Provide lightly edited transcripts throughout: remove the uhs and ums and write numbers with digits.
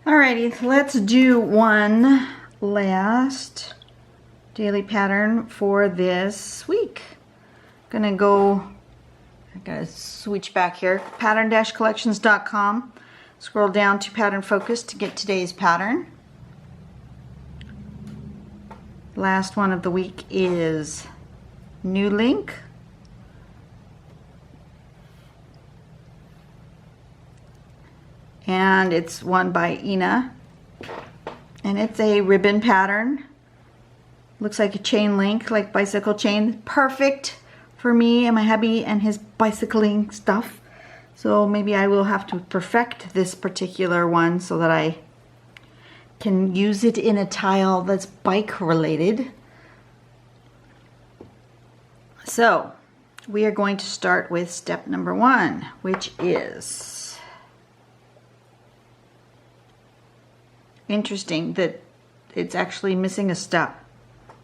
Alrighty, let's do one last daily pattern for this week. Gonna go, I gotta switch back here, pattern-collections.com. Scroll down to pattern focus to get today's pattern. Last one of the week is Nulink. And it's one by Ina, and it's a ribbon pattern. Looks like a chain link, like bicycle chain. Perfect for me and my hubby and his bicycling stuff. So maybe I will have to perfect this particular one so that I can use it in a tile that's bike related. So we are going to start with step number 1, which is interesting that it's actually missing a step.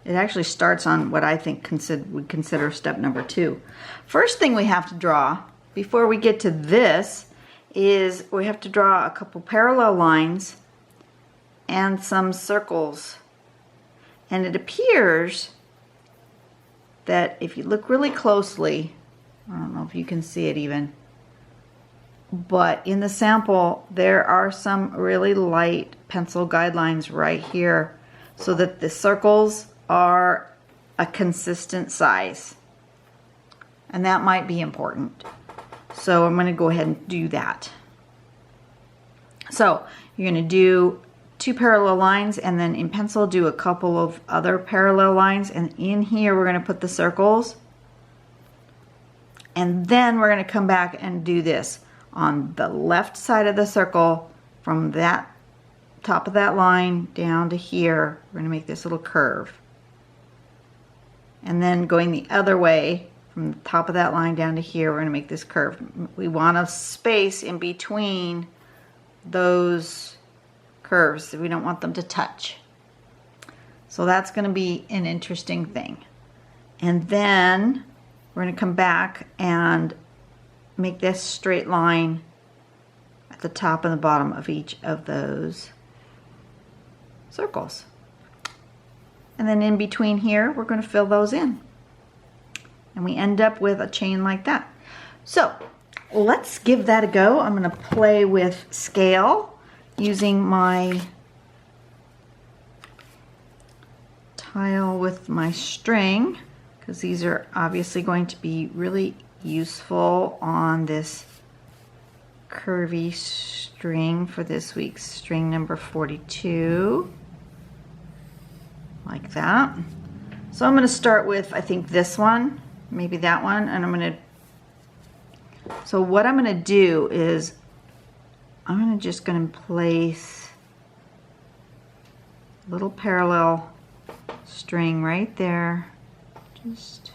It actually starts on what I think would consider step number 2. First thing we have to draw before we get to this is we have to draw a couple parallel lines and some circles. And it appears that if you look really closely, I don't know if you can see it even, but in the sample there are some really light pencil guidelines right here so that the circles are a consistent size, and that might be important. So I'm going to go ahead and do that. So you're going to do 2 parallel lines, and then in pencil do a couple of other parallel lines, and in here we're going to put the circles, and then we're going to come back and do this on the left side of the circle from that top of that line down to here. We're going to make this little curve, and then going the other way from the top of that line down to here, we're going to make this curve. We want a space in between those curves. We don't want them to touch. So that's going to be an interesting thing. And then we're going to come back and make this straight line at the top and the bottom of each of those circles. And then in between here, we're going to fill those in. And we end up with a chain like that. So let's give that a go. I'm going to play with scale using my tile with my string, because these are obviously going to be really useful on this curvy string for this week's string number 42, like that. So I'm going to start with, I think, this one, maybe that one, and I'm going to, so what I'm going to do is I'm just going to place a little parallel string right there, just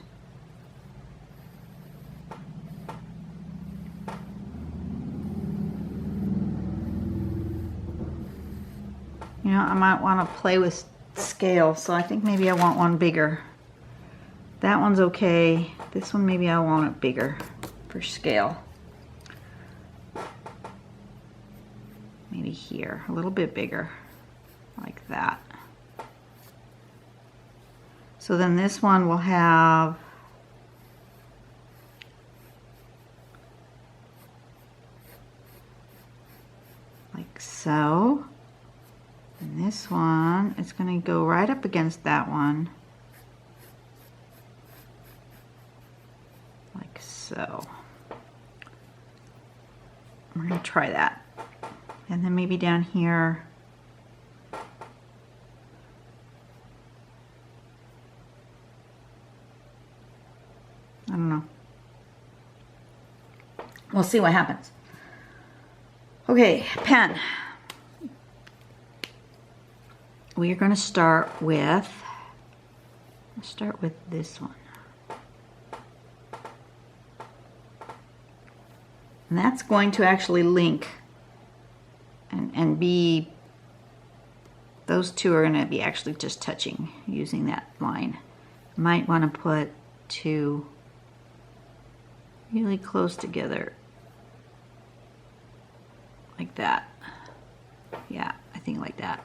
you know, I might want to play with scale, so I think maybe I want one bigger. That one's okay. This one maybe I want it bigger for scale. Maybe here, a little bit bigger, like that. So then this one will have like so. And this one, it's going to go right up against that one, like so. We're going to try that. And then maybe down here, I don't know. We'll see what happens. Okay, pen. We are going to start with, let's start with this one. And that's going to actually link and be, those two are going to be actually just touching using that line. Might want to put 2 really close together like that. Yeah. anything like that.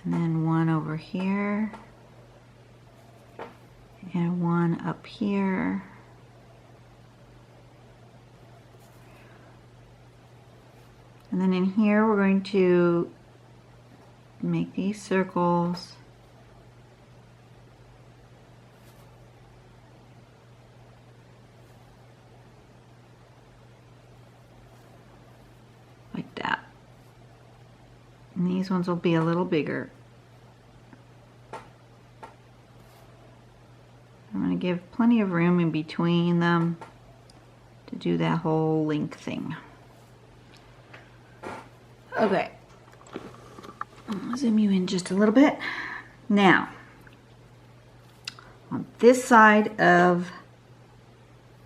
And then one over here. And one up here. And then in here we're going to make these circles. Like that. And these ones will be a little bigger. I'm going to give plenty of room in between them to do that whole link thing. Okay, I'll zoom you in just a little bit. Now, on this side of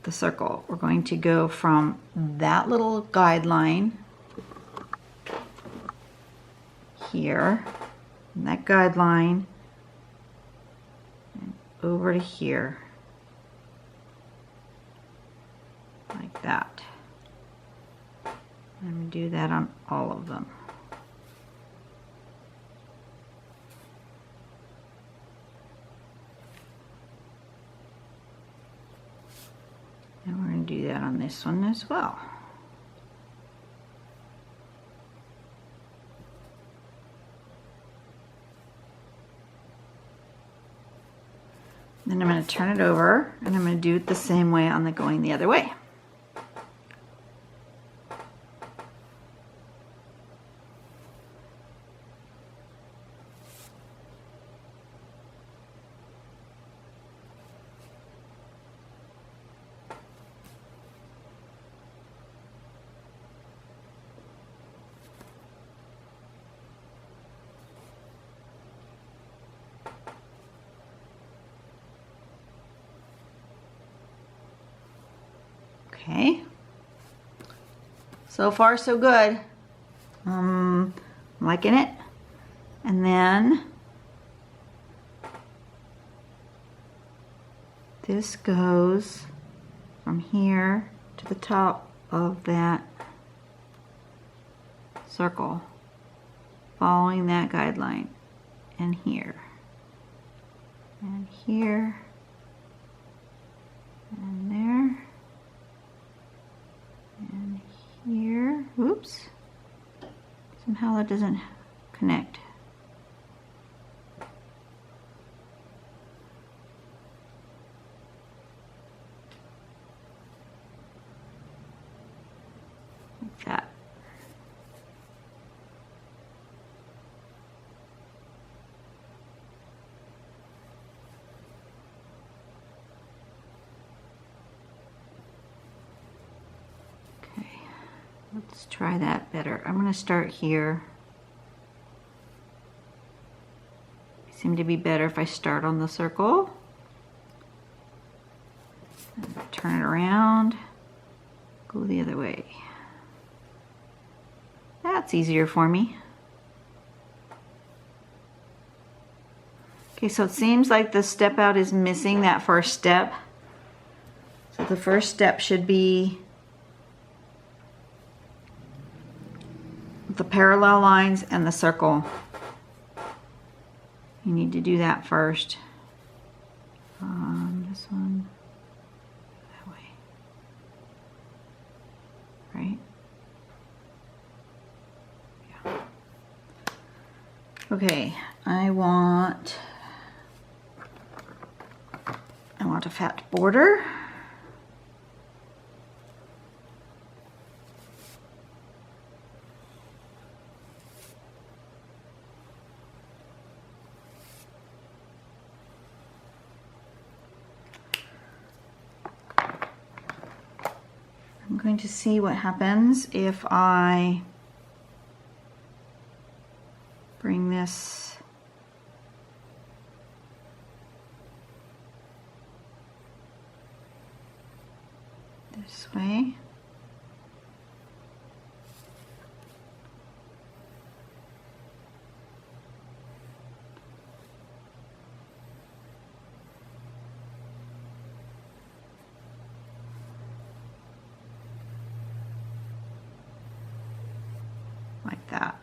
the circle, we're going to go from that little guideline here, and that guideline, and over to here, like that. I'm going to do that on all of them. And we're going to do that on this one as well. Then I'm going to turn it over and I'm going to do it the same way on the going the other way. Okay, so far so good. I'm liking it. And then this goes from here to the top of that circle, following that guideline, and here, and here, and there, and here. Oops, somehow that doesn't connect. Like that. Let's try that better. I'm going to start here. Seem to be better if I start on the circle. And turn it around. Go the other way. That's easier for me. Okay, so it seems like the step out is missing that first step. So the first step should be the parallel lines and the circle. You need to do that first. This one, that way, right? Yeah. Okay, I want a fat border. I'm going to see what happens if I bring this this way. Like that.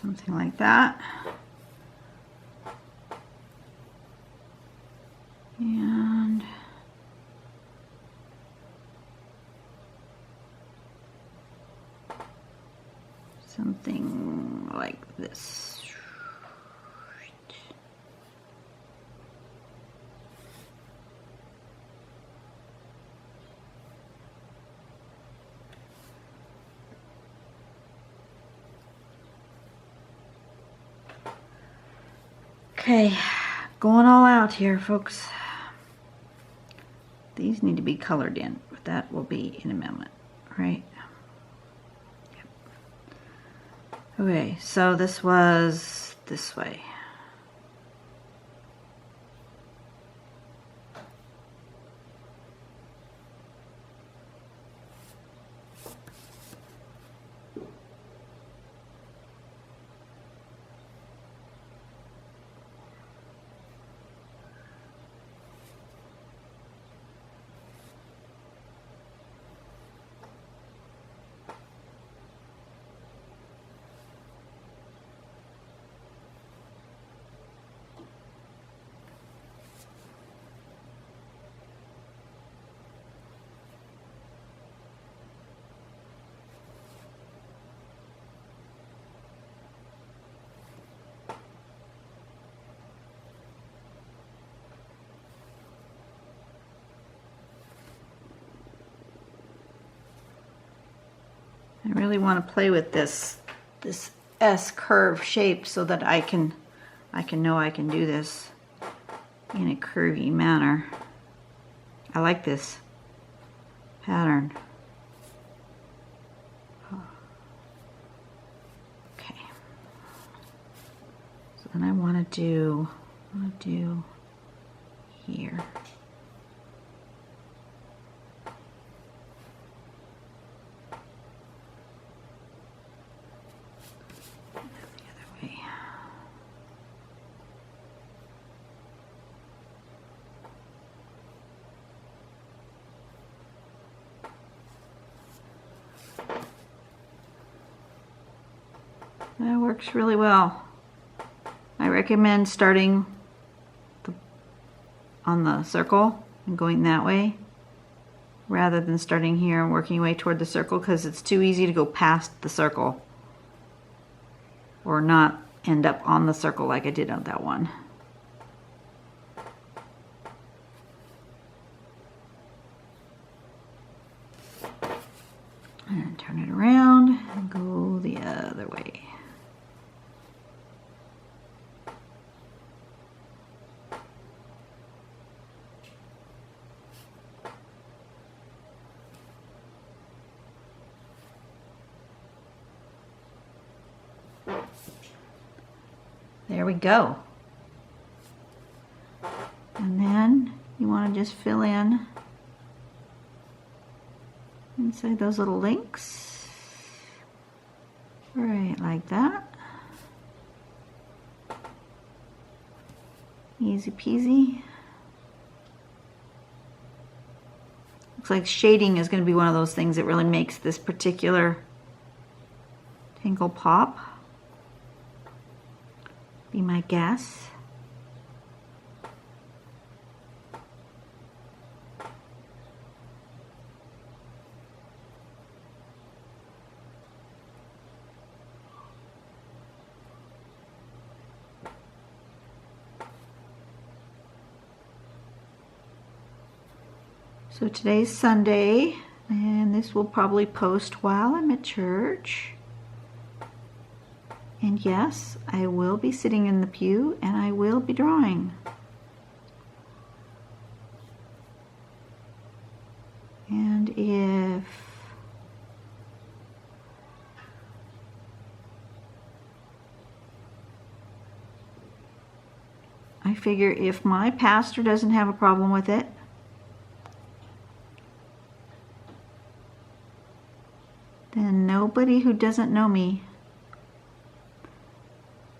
Something like that. And something like this. Okay, going all out here, folks. These need to be colored in, but that will be in a moment, right? Yep. Okay, so this was this way. I really want to play with this S curve shape so that I can know I can do this in a curvy manner. I like this pattern. Okay. So then I want to do here. That works really well. I recommend starting on the circle and going that way rather than starting here and working your way toward the circle, because it's too easy to go past the circle or not end up on the circle like I did on that one. And turn it around and go the other way. There we go. And then you want to just fill in inside those little links. Right, like that. Easy peasy. Looks like shading is going to be one of those things that really makes this particular Tangle pop. Be my guess. So today's Sunday, and this will probably post while I'm at church. And yes, I will be sitting in the pew and I will be drawing. And if I figure if my pastor doesn't have a problem with it, then nobody who doesn't know me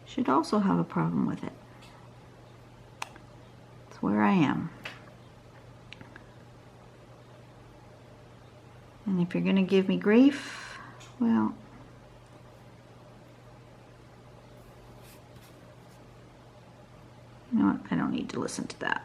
should also have a problem with it. That's where I am. And if you're going to give me grief, well, I don't need to listen to that.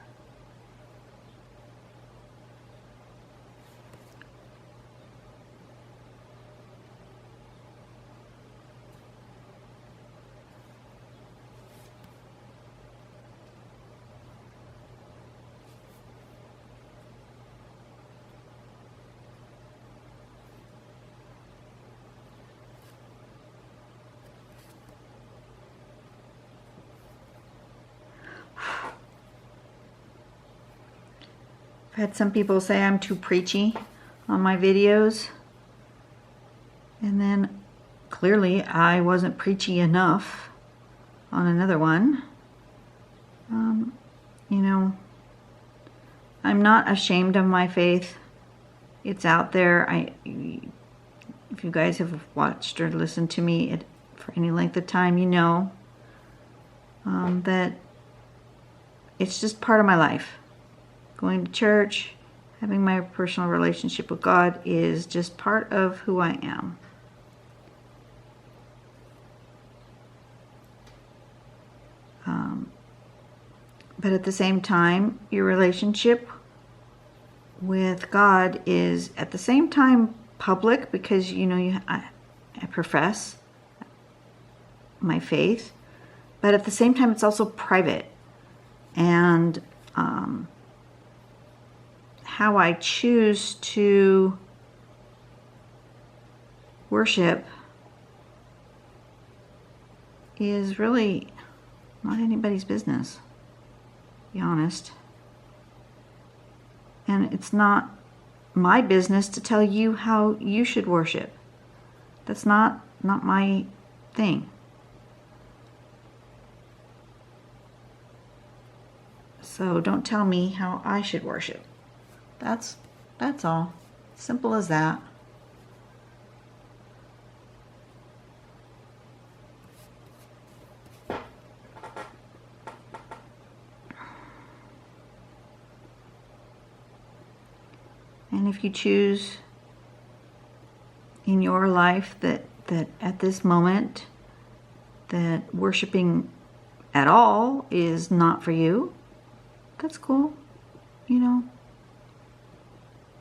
I've had some people say I'm too preachy on my videos, and then clearly I wasn't preachy enough on another one. You know, I'm not ashamed of my faith. It's out there. If you guys have watched or listened to me for any length of time, you know that it's just part of my life. Going to church, having my personal relationship with God is just part of who I am. But at the same time, your relationship with God is at the same time public, because you know I profess my faith, but at the same time it's also private. And how I choose to worship is really not anybody's business, to be honest. And it's not my business to tell you how you should worship. That's not my thing. So don't tell me how I should worship. That's all. Simple as that. And if you choose in your life that at this moment that worshiping at all is not for you, that's cool. You know,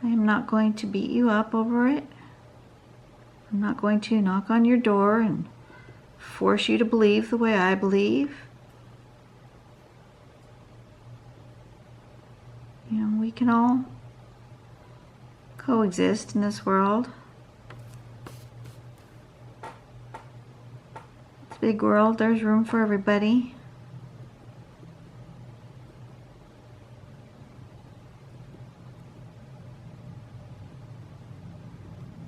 I am not going to beat you up over it. I'm not going to knock on your door and force you to believe the way I believe. You know, we can all coexist in this world. It's a big world. There's room for everybody.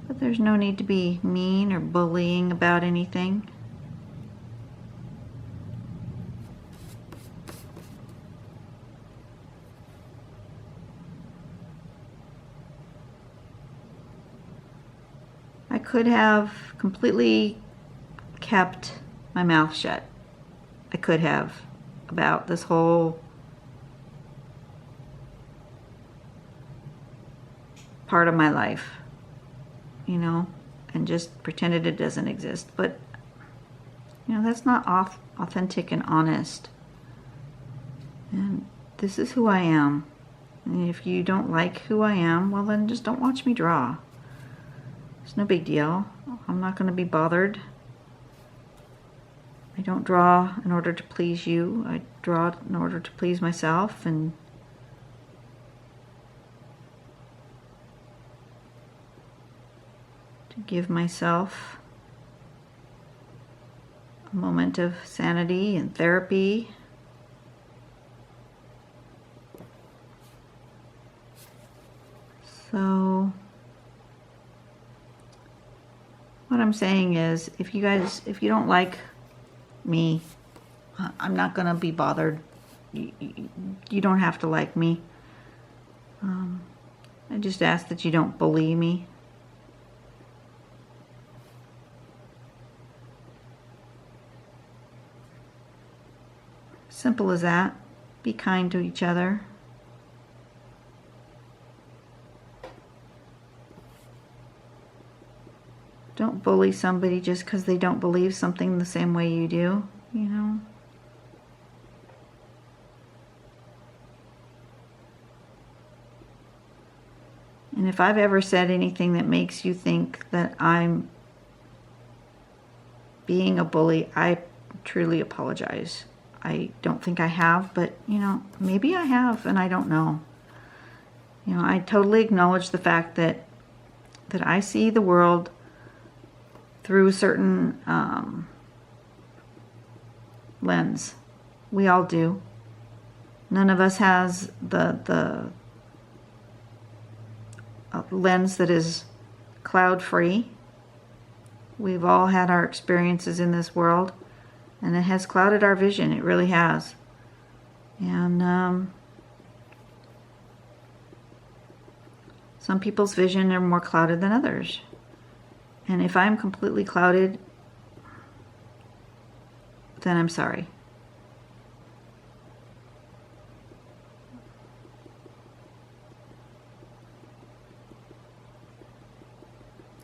But there's no need to be mean or bullying about anything. I could have completely kept my mouth shut. I could have, about this whole part of my life, you know, and just pretended it doesn't exist. But, you know, that's not authentic and honest. And this is who I am. And if you don't like who I am, well then just don't watch me draw. It's no big deal. I'm not going to be bothered. I don't draw in order to please you. I draw in order to please myself and to give myself a moment of sanity and therapy. So what I'm saying is, if you don't like me, I'm not going to be bothered. You don't have to like me. I just ask that you don't bully me. Simple as that. Be kind to each other. Don't bully somebody just because they don't believe something the same way you do, you know. And if I've ever said anything that makes you think that I'm being a bully, I truly apologize. I don't think I have, but you know, maybe I have and I don't know. You know, I totally acknowledge the fact that I see the world through a certain lens. We all do. None of us has the lens that is cloud free. We've all had our experiences in this world, and it has clouded our vision. It really has. And some people's vision are more clouded than others. And if I'm completely clouded, then I'm sorry.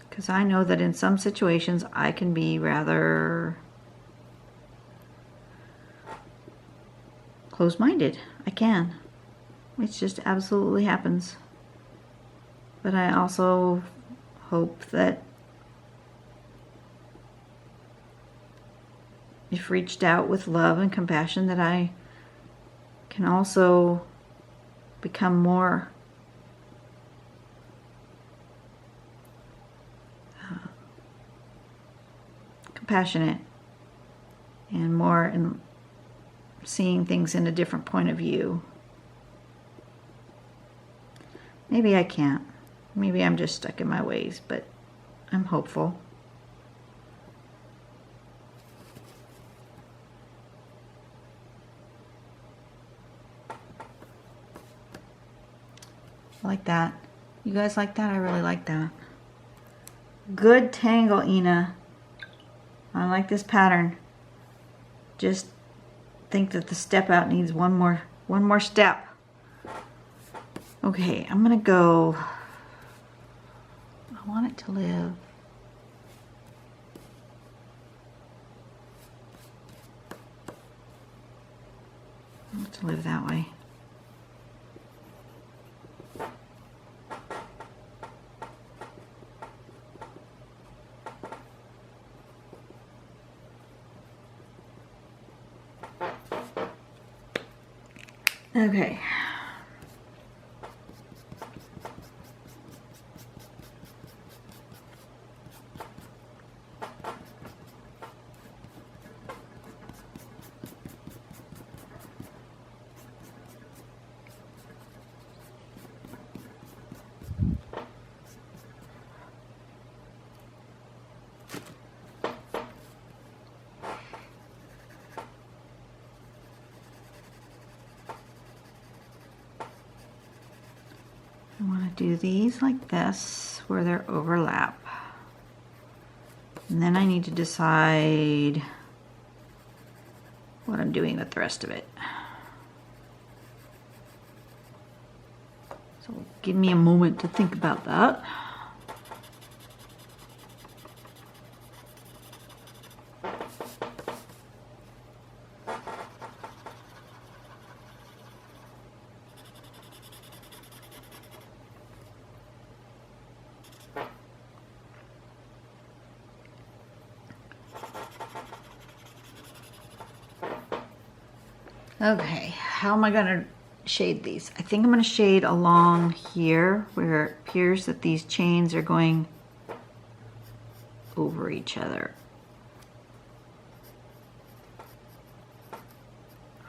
Because I know that in some situations I can be rather closed-minded. I can. It just absolutely happens. But I also hope that if reached out with love and compassion, that I can also become more compassionate and more in seeing things in a different point of view. Maybe I can't. Maybe I'm just stuck in my ways, but I'm hopeful. I like that. You guys like that? I really like that. Good tangle, Ina. I like this pattern. Just think that the step out needs one more step. Okay, I'm gonna go. I want it to live. I want it to live that way. Okay. I want to do these like this, where they're overlap. And then I need to decide what I'm doing with the rest of it. So give me a moment to think about that. Okay, how am I going to shade these? I think I'm going to shade along here where it appears that these chains are going over each other.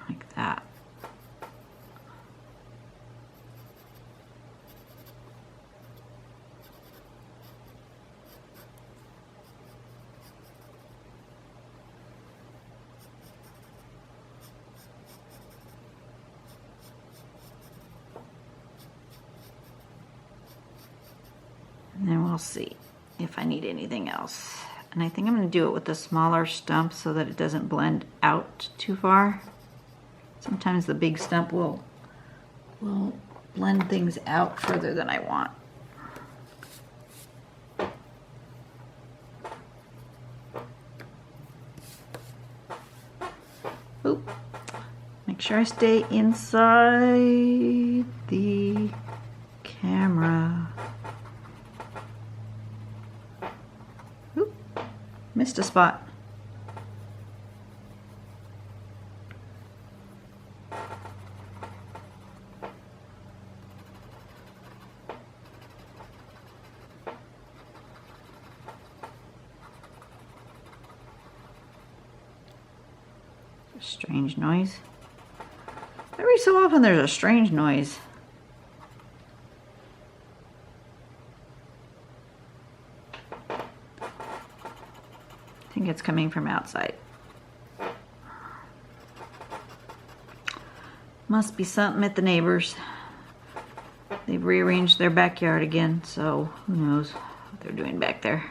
Like that. And then we'll see if I need anything else. And I think I'm going to do it with a smaller stump so that it doesn't blend out too far. Sometimes the big stump will blend things out further than I want. Oop. Make sure I stay inside the camera. Missed a spot. Strange noise. Every so often there's a strange noise. I think it's coming from outside. Must be something at the neighbors. They've rearranged their backyard again, so who knows what they're doing back there.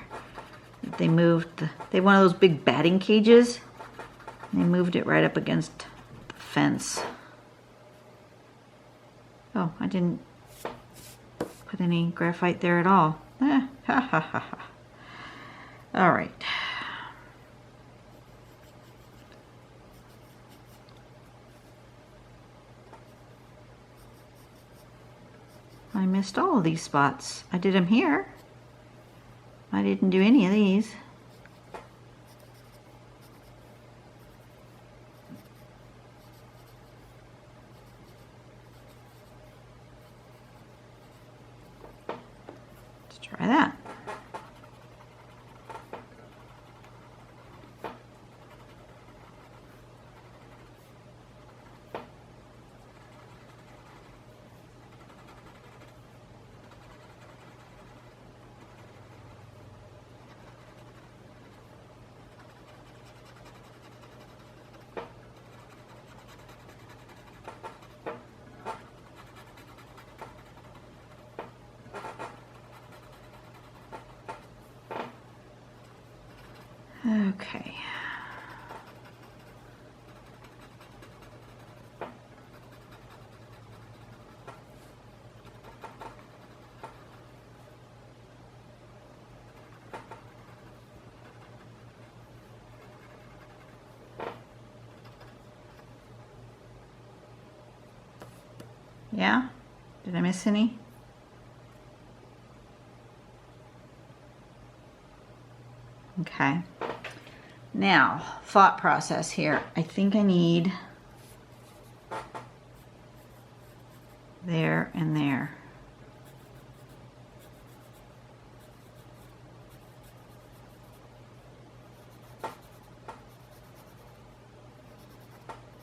They moved, they have one of those big batting cages. They moved it right up against the fence. Oh, I didn't put any graphite there at all. Ha ha ha ha. All right. I missed all of these spots. I did them here. I didn't do any of these. Let's try that. Okay. Yeah? Did I miss any? Okay. Now, thought process here. I think I need there and there.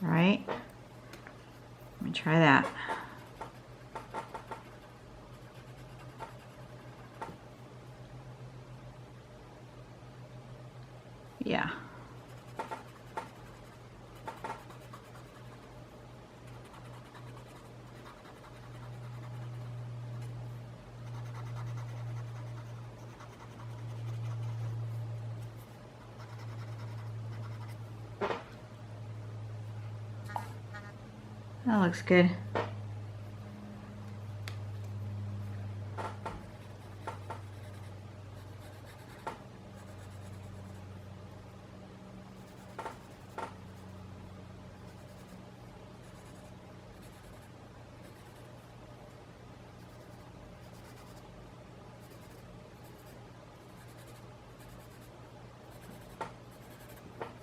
Right? Let me try that. Yeah. That looks good.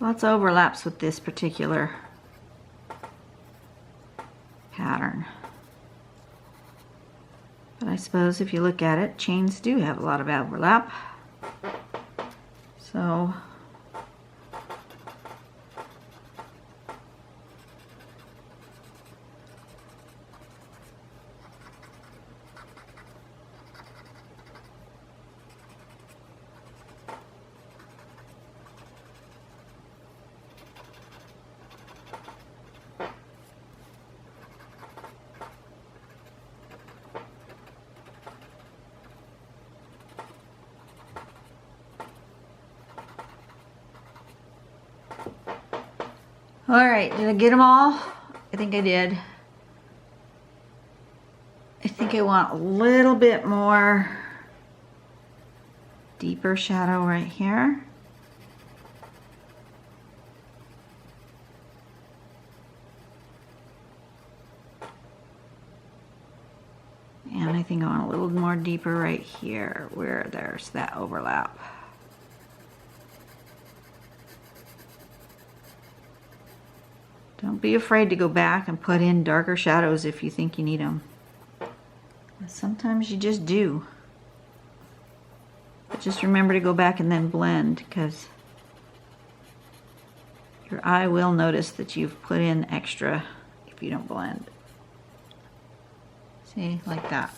Lots of overlaps with this particular pattern. But I suppose if you look at it, chains do have a lot of overlap. So all right, did I get them all? I think I did. I think I want a little bit more deeper shadow right here. And I think I want a little more deeper right here where there's that overlap. Don't be afraid to go back and put in darker shadows if you think you need them. Sometimes you just do. But just remember to go back and then blend, because your eye will notice that you've put in extra if you don't blend. See, like that.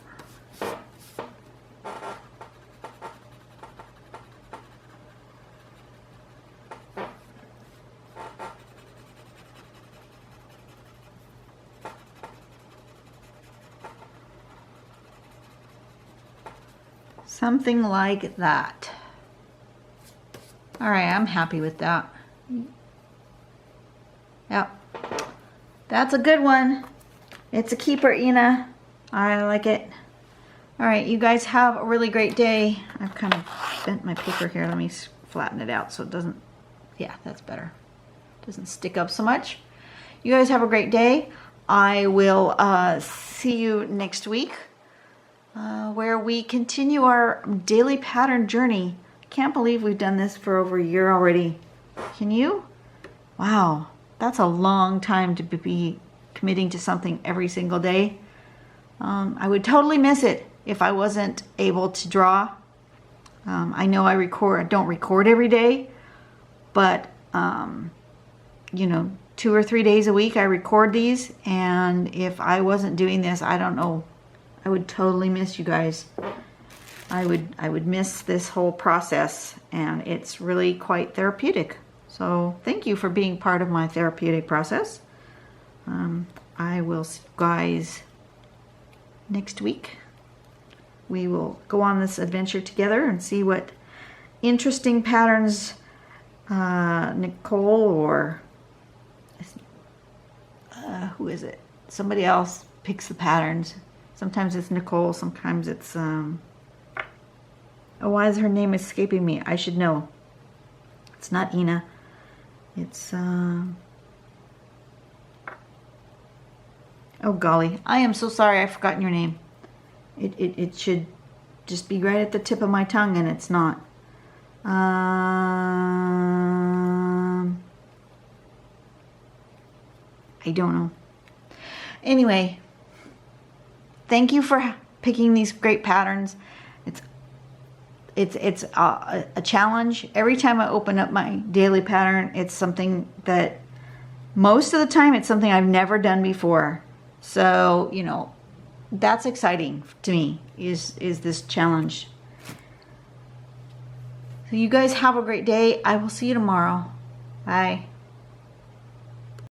Something like that. All right, I'm happy with that. Yep. That's a good one. It's a keeper, Ina. I like it. All right, you guys have a really great day. I've kind of bent my paper here. Let me flatten it out so it doesn't, yeah, that's better. Doesn't stick up so much. You guys have a great day. I will see you next week. Where we continue our daily pattern journey. Can't believe we've done this for over a year already. Can you? Wow, that's a long time to be committing to something every single day. I would totally miss it if I wasn't able to draw. I know I don't record every day, but you know, 2 or 3 days a week I record these, and if I wasn't doing this, I don't know. I would totally miss you guys. I would miss this whole process, and it's really quite therapeutic. So thank you for being part of my therapeutic process. I will see you guys next week. We will go on this adventure together and see what interesting patterns Nicole or who is it? Somebody else picks the patterns. Sometimes it's Nicole, sometimes it's, oh, why is her name escaping me? I should know. It's not Ina. It's, oh golly. I am so sorry I've forgotten your name. It should just be right at the tip of my tongue, and it's not. I don't know. Anyway. Thank you for picking these great patterns. It's a challenge. Every time I open up my daily pattern, it's something that most of the time it's something I've never done before. So, you know, that's exciting to me, is this challenge. So you guys have a great day. I will see you tomorrow. Bye.